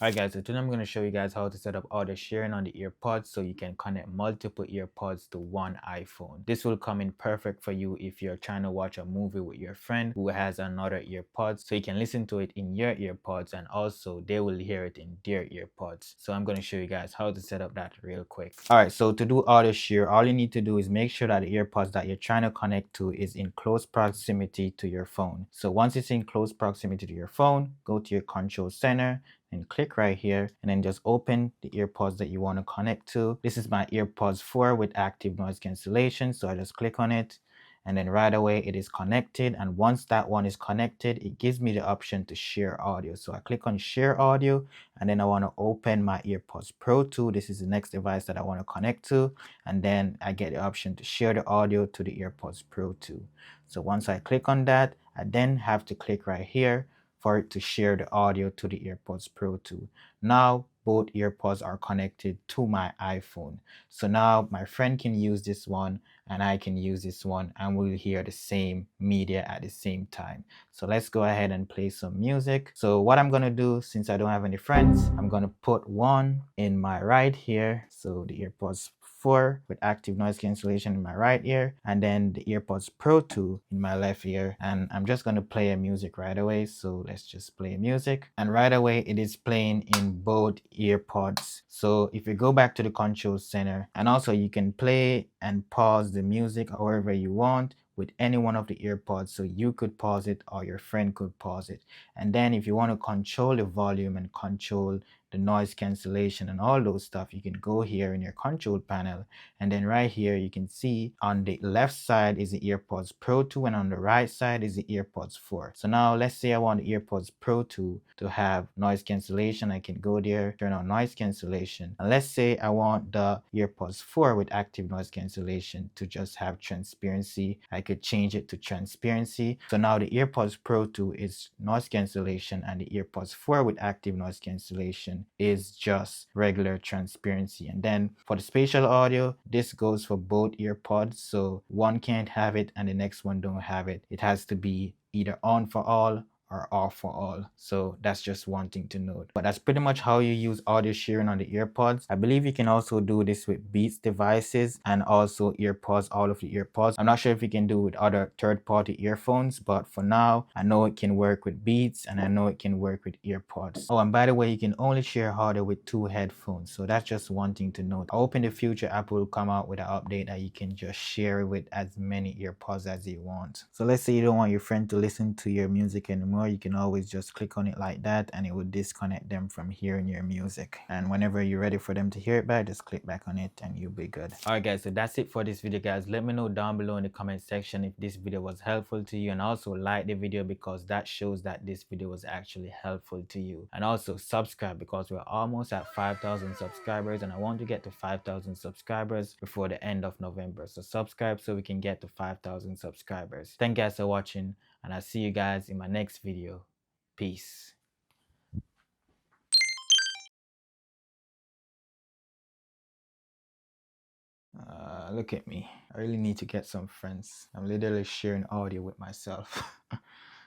Alright guys, so today I'm going to show you guys how to set up audio sharing on the AirPods so you can connect multiple AirPods to one iPhone. This will come in perfect for you if you're trying to watch a movie with your friend who has another AirPods, so you can listen to it in your AirPods and also they will hear it in their AirPods. So I'm going to show you guys how to set up that real quick. Alright, so to do audio share, all you need to do is make sure that the AirPods that you're trying to connect to is in close proximity to your phone. So once it's in close proximity to your phone, go to your control center and click right here and then just open the earpods that you want to connect to. This is my AirPods 4 with active noise cancellation, so I just click on it and then right away it is connected. And once that one is connected, it gives me the option to share audio. So I click on share audio and then I want to open my AirPods Pro 2. This is the next device that I want to connect to, and then I get the option to share the audio to the AirPods Pro 2. So once I click on that, I then have to click right here for it to share the audio to the AirPods Pro 2. Now both AirPods are connected to my iPhone. So now my friend can use this one and I can use this one and we'll hear the same media at the same time. So let's go ahead and play some music. So what I'm gonna do, since I don't have any friends, I'm gonna put one in my right here. So the AirPods 4 with active noise cancellation in my right ear, and then the AirPods Pro 2 in my left ear. And I'm just going to play a music right away. So let's just play music. And right away it is playing in both AirPods. So if you go back to the control center, and also you can play and pause the music however you want with any one of the AirPods. So you could pause it or your friend could pause it. And then if you want to control the volume and control the noise cancellation and all those stuff, you can go here in your control panel, and then right here you can see on the left side is the AirPods Pro 2 and on the right side is the AirPods 4. So now let's say I want the AirPods Pro 2 to have noise cancellation. I can go there, turn on noise cancellation, and let's say I want the AirPods 4 with active noise cancellation to just have transparency. I could change it to transparency. So now the AirPods Pro 2 is noise cancellation and the AirPods 4 with active noise cancellation is just regular transparency. And then for the spatial audio, this goes for both earpods, so one can't have it and the next one don't have it. It has to be either on for all or off for all. So that's just one thing to note. But that's pretty much how you use audio sharing on the AirPods. I believe you can also do this with Beats devices and also AirPods, all of the AirPods. I'm not sure if you can do it with other third-party earphones, but for now, I know it can work with Beats and I know it can work with AirPods. Oh, and by the way, you can only share audio with 2 headphones. So that's just one thing to note. I hope in the future Apple will come out with an update that you can just share it with as many AirPods as you want. So let's say you don't want your friend to listen to your music anymore, you can always just click on it like that and it will disconnect them from hearing your music. And whenever you're ready for them to hear it back, just click back on it and you'll be good. Alright guys, so that's it for this video guys. Let me know down below in the comment section if this video was helpful to you, and also like the video because that shows that this video was actually helpful to you. And also subscribe because we're almost at 5,000 subscribers and I want to get to 5,000 subscribers before the end of November. So subscribe so we can get to 5,000 subscribers. Thank you guys for watching, and I'll see you guys in my next video. Peace. Look at me. I really need to get some friends. I'm literally sharing audio with myself.